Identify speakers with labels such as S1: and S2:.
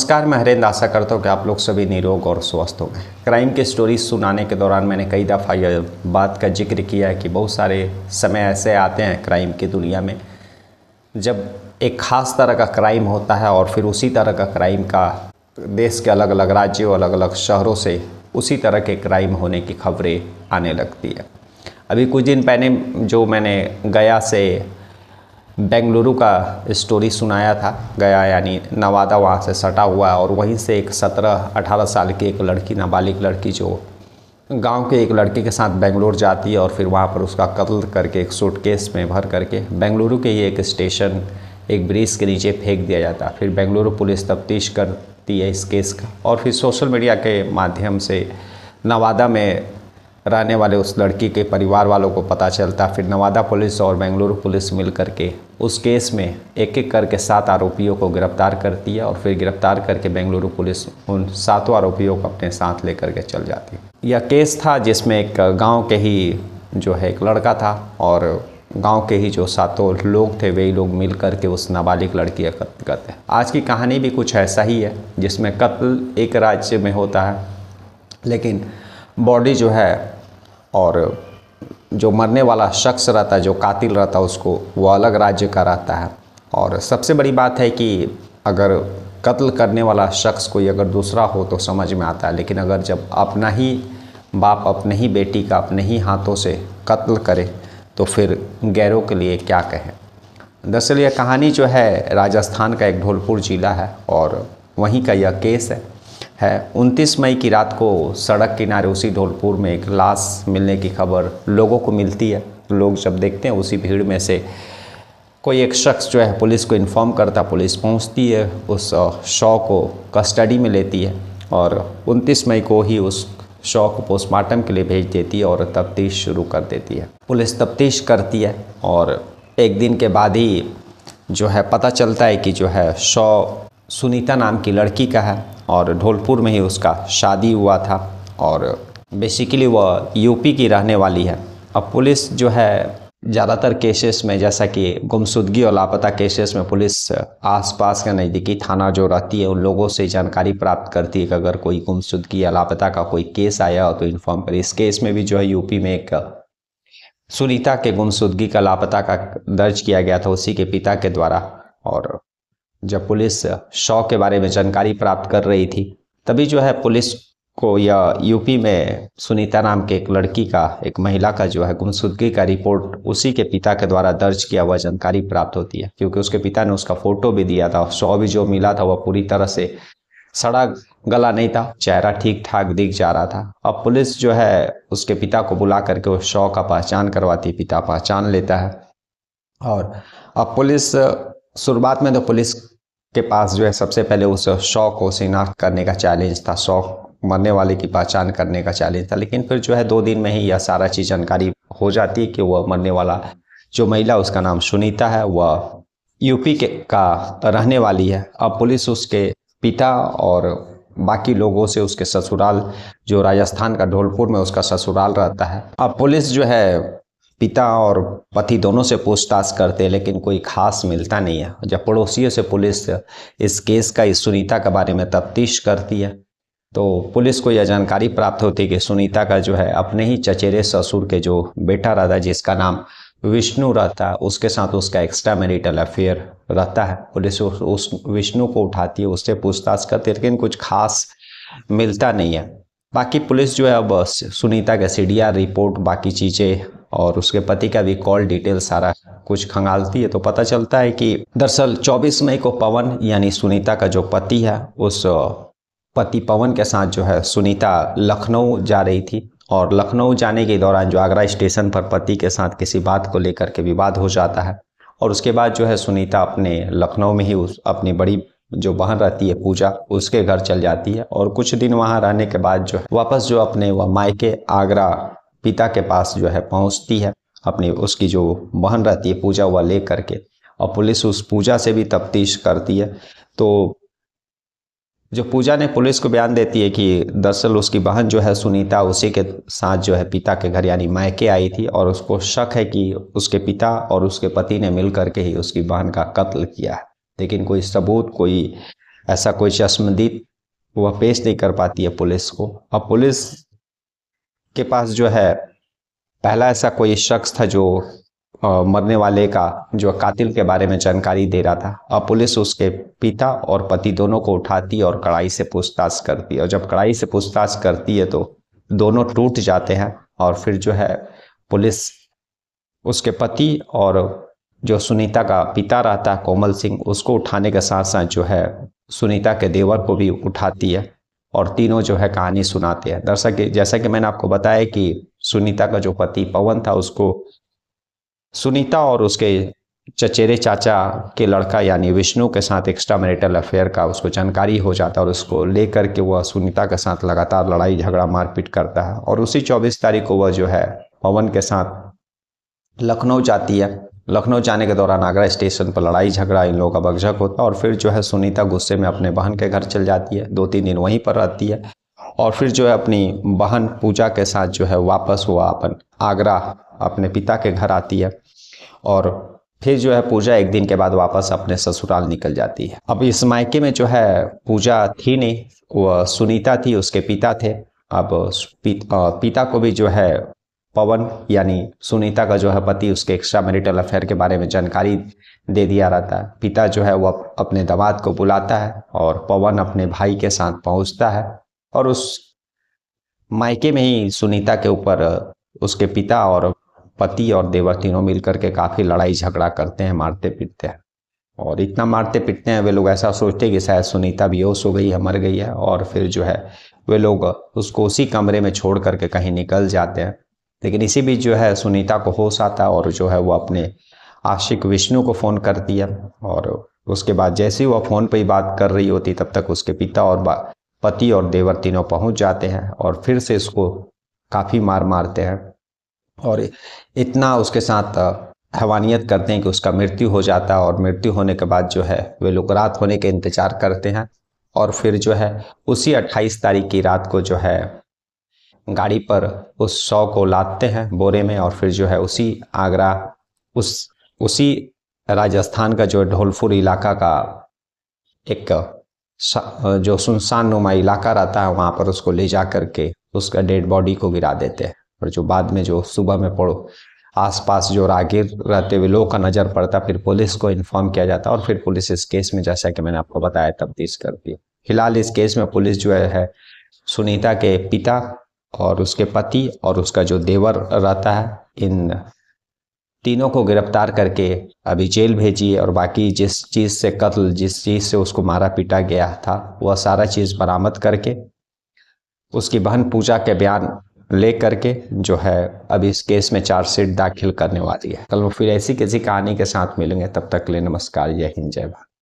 S1: नमस्कार, मैं हरेंद्र। आशा करता हूँ कि आप लोग सभी निरोग और स्वस्थ होंगे। क्राइम की स्टोरी सुनाने के दौरान मैंने कई दफ़ा यह बात का जिक्र किया है कि बहुत सारे समय ऐसे आते हैं क्राइम की दुनिया में जब एक ख़ास तरह का क्राइम होता है और फिर उसी तरह का क्राइम का देश के अलग अलग राज्यों, अलग अलग शहरों से उसी तरह के क्राइम होने की खबरें आने लगती है। अभी कुछ दिन पहले जो मैंने गया से बेंगलुरु का स्टोरी सुनाया था, गया यानी नवादा वहाँ से सटा हुआ है और वहीं से एक 17-18 साल की एक लड़की, नाबालिग लड़की जो गांव के एक लड़के के साथ बेंगलुरु जाती है और फिर वहाँ पर उसका कत्ल करके एक सूटकेस में भर करके बेंगलुरु के ही एक स्टेशन, एक ब्रिज के नीचे फेंक दिया जाता है। फिर बेंगलुरु पुलिस तफ्तीश करती है इस केस का और फिर सोशल मीडिया के माध्यम से नवादा में रहने वाले उस लड़की के परिवार वालों को पता चलता। फिर नवादा पुलिस और बेंगलुरु पुलिस मिल करके उस केस में एक एक करके 7 आरोपियों को गिरफ्तार करती है और फिर गिरफ्तार करके बेंगलुरु पुलिस उन 7 आरोपियों को अपने साथ लेकर के चल जाती है। यह केस था जिसमें एक गांव के ही जो है एक लड़का था और गांव के ही जो 7 लोग थे वही लोग मिल करके उस नाबालिग लड़की का कत्ल करते हैं। आज की कहानी भी कुछ ऐसा ही है जिसमें कत्ल एक राज्य में होता है लेकिन बॉडी जो है और जो मरने वाला शख्स रहता है, जो कातिल रहता है, उसको वो अलग राज्य का रहता है। और सबसे बड़ी बात है कि अगर कत्ल करने वाला शख्स कोई अगर दूसरा हो तो समझ में आता है, लेकिन अगर जब अपना ही बाप अपने ही बेटी का अपने ही हाथों से कत्ल करे तो फिर गैरों के लिए क्या कहें। दरअसल यह कहानी जो है राजस्थान का एक ढोलपुर ज़िला है और वहीं का यह केस है। 29 मई की रात को सड़क किनारे उसी ढोलपुर में एक लाश मिलने की खबर लोगों को मिलती है। लोग जब देखते हैं उसी भीड़ में से कोई एक शख्स जो है पुलिस को इन्फॉर्म करता, पुलिस पहुंचती है, उस शव को कस्टडी में लेती है और 29 मई को ही उस शव को पोस्टमार्टम के लिए भेज देती है और तफ्तीश शुरू कर देती है। पुलिस तफ्तीश करती है और एक दिन के बाद ही जो है पता चलता है कि जो है शव सुनीता नाम की लड़की का है और ढोलपुर में ही उसका शादी हुआ था और बेसिकली वह यूपी की रहने वाली है। अब पुलिस जो है ज़्यादातर केसेस में, जैसा कि गुमशुदगी और लापता केसेस में, पुलिस आसपास का नज़दीकी थाना जो रहती है उन लोगों से जानकारी प्राप्त करती है कि अगर कोई गुमशुदगी या लापता का कोई केस आया हो तो इन्फॉर्म करे। इस केस में भी जो है यूपी में एक सुनीता के गुमशुदगी का लापता का दर्ज किया गया था उसी के पिता के द्वारा। और जब पुलिस शव के बारे में जानकारी प्राप्त कर रही थी तभी जो है पुलिस को या यूपी में सुनीता नाम के एक लड़की का, एक महिला का जो है गुमशुदगी का रिपोर्ट उसी के पिता के द्वारा दर्ज किया हुआ जानकारी प्राप्त होती है, क्योंकि उसके पिता ने उसका फोटो भी दिया था। शव भी जो मिला था वह पूरी तरह से सड़ा गला नहीं था, चेहरा ठीक ठाक दिख जा रहा था। अब पुलिस जो है उसके पिता को बुला करके उस शव का पहचान करवाती है, पिता पहचान लेता है और अब पुलिस शुरुआत में तो पुलिस के पास जो है सबसे पहले उस शव को शिनाख्त करने का चैलेंज था, शव मरने वाले की पहचान करने का चैलेंज था। लेकिन फिर जो है 2 दिन में ही यह सारा चीज़ जानकारी हो जाती है कि वह मरने वाला जो महिला, उसका नाम सुनीता है, वह यूपी के का रहने वाली है। अब पुलिस उसके पिता और बाकी लोगों से उसके ससुराल, जो राजस्थान का ढोलपुर में उसका ससुराल रहता है, अब पुलिस जो है पिता और पति दोनों से पूछताछ करते हैं लेकिन कोई खास मिलता नहीं है। जब पड़ोसियों से पुलिस इस केस का, इस सुनीता के बारे में तफ्तीश करती है तो पुलिस को यह जानकारी प्राप्त होती है कि सुनीता का जो है अपने ही चचेरे ससुर के जो बेटा रहता है, जिसका नाम विष्णु रहता है, उसके साथ उसका एक्स्ट्रा मैरिटल अफेयर रहता है। पुलिस उस विष्णु को उठाती है, उससे पूछताछ करती है लेकिन कुछ खास मिलता नहीं है। बाकी पुलिस जो है अब सुनीता का सीडीआर रिपोर्ट, बाकी चीज़ें और उसके पति का भी कॉल डिटेल सारा कुछ खंगालती है तो पता चलता है कि दरअसल 24 मई को पवन यानी सुनीता का जो पति है, उस पति पवन के साथ जो है सुनीता लखनऊ जा रही थी और लखनऊ जाने के दौरान जो आगरा स्टेशन पर पति के साथ किसी बात को लेकर के विवाद हो जाता है और उसके बाद जो है सुनीता अपने लखनऊ में ही अपनी बड़ी जो बहन रहती है पूजा, उसके घर चल जाती है और कुछ दिन वहाँ रहने के बाद जो है वापस जो अपने वह मायके आगरा पिता के पास जो है पहुँचती है। अपनी उसकी जो बहन रहती है पूजा, वह ले करके, और पुलिस उस पूजा से भी तफ्तीश करती है तो जो पूजा ने पुलिस को बयान देती है कि दरअसल उसकी बहन जो है सुनीता उसी के साथ जो है पिता के घर यानी मायके आई थी और उसको शक है कि उसके पिता और उसके पति ने मिल करके ही उसकी बहन का कत्ल किया है, लेकिन कोई सबूत, कोई ऐसा कोई चश्मदीद वह पेश नहीं कर पाती है पुलिस को। अब पुलिस के पास जो है पहला ऐसा कोई शख्स था जो मरने वाले का जो कातिल के बारे में जानकारी दे रहा था। अब पुलिस उसके पिता और पति दोनों को उठाती और कड़ाई से पूछताछ करती है, और जब कड़ाई से पूछताछ करती है तो दोनों टूट जाते हैं। और फिर जो है पुलिस उसके पति और जो सुनीता का पिता रहता है कोमल सिंह, उसको उठाने के साथ साथ जो है सुनीता के देवर को भी उठाती है और तीनों जो है कहानी सुनाते हैं। दर्शक जैसा कि मैंने आपको बताया कि सुनीता का जो पति पवन था, उसको सुनीता और उसके चचेरे चाचा के लड़का यानी विष्णु के साथ एक्स्ट्रा मैरिटल अफेयर का उसको जानकारी हो जाता है, और उसको लेकर के वह सुनीता के साथ लगातार लड़ाई झगड़ा मारपीट करता है। और उसी 24 तारीख को वह जो है पवन के साथ लखनऊ जाती है। लखनऊ जाने के दौरान आगरा स्टेशन पर लड़ाई झगड़ा इन लोगों का बकझक होता है, और फिर जो है सुनीता गुस्से में अपने बहन के घर चल जाती है, 2-3 दिन वहीं पर रहती है, और फिर जो है अपनी बहन पूजा के साथ जो है वापस हुआ अपन आगरा अपने पिता के घर आती है। और फिर जो है पूजा एक दिन के बाद वापस अपने ससुराल निकल जाती है। अब इस मायके में जो है पूजा थी नहीं, वह सुनीता थी, उसके पिता थे। अब पिता को भी जो है पवन यानी सुनीता का जो है पति उसके एक्स्ट्रा मैरिटल अफेयर के बारे में जानकारी दे दिया रहता है। पिता जो है वह अपने दामाद को बुलाता है और पवन अपने भाई के साथ पहुंचता है, और उस मायके में ही सुनीता के ऊपर उसके पिता और पति और देवर तीनों मिलकर के काफ़ी लड़ाई झगड़ा करते हैं, मारते पीटते हैं। और इतना मारते पीटते हैं वे लोग ऐसा सोचते हैं कि शायद सुनीता बेहोश हो गई है, मर गई है, और फिर जो है वे लोग उसको उसी कमरे में छोड़ करके कहीं निकल जाते हैं। लेकिन इसी बीच जो है सुनीता को होश आता है और जो है वो अपने आशिक विष्णु को फ़ोन करती है, और उसके बाद जैसे ही वह फ़ोन पर ही बात कर रही होती तब तक उसके पिता और पति और देवर तीनों पहुंच जाते हैं और फिर से इसको काफ़ी मारते हैं, और इतना उसके साथ हैवानियत करते हैं कि उसका मृत्यु हो जाता है। और मृत्यु होने के बाद जो है वे लोग रात होने के इंतज़ार करते हैं, और फिर जो है उसी 28 तारीख की रात को जो है गाड़ी पर उस शव को लादते हैं बोरे में, और फिर जो है उसी आगरा उसी राजस्थान का जो ढोलपुर इलाका का एक जो सुनसान नुमा इलाका रहता है वहाँ पर उसको ले जा करके उसका डेड बॉडी को गिरा देते हैं। और जो बाद में जो सुबह में पड़ो आसपास जो राहगीर रहते हुए लोगों का नज़र पड़ता, फिर पुलिस को इन्फॉर्म किया जाता, और फिर पुलिस इस केस में जैसा कि मैंने आपको बताया तफ्तीश करती है। फिलहाल इस केस में पुलिस जो है सुनीता के पिता और उसके पति और उसका जो देवर रहता है, इन तीनों को गिरफ्तार करके अभी जेल भेजी है। और बाकी जिस चीज़ से कत्ल, जिस चीज़ से उसको मारा पीटा गया था, वह सारा चीज़ बरामद करके उसकी बहन पूजा के बयान ले करके जो है अब इस केस में चार्जशीट दाखिल करने वाली है। कल फिर ऐसी किसी कहानी के साथ मिलेंगे, तब तक के लिए नमस्कार, जय हिंद, जय भारत।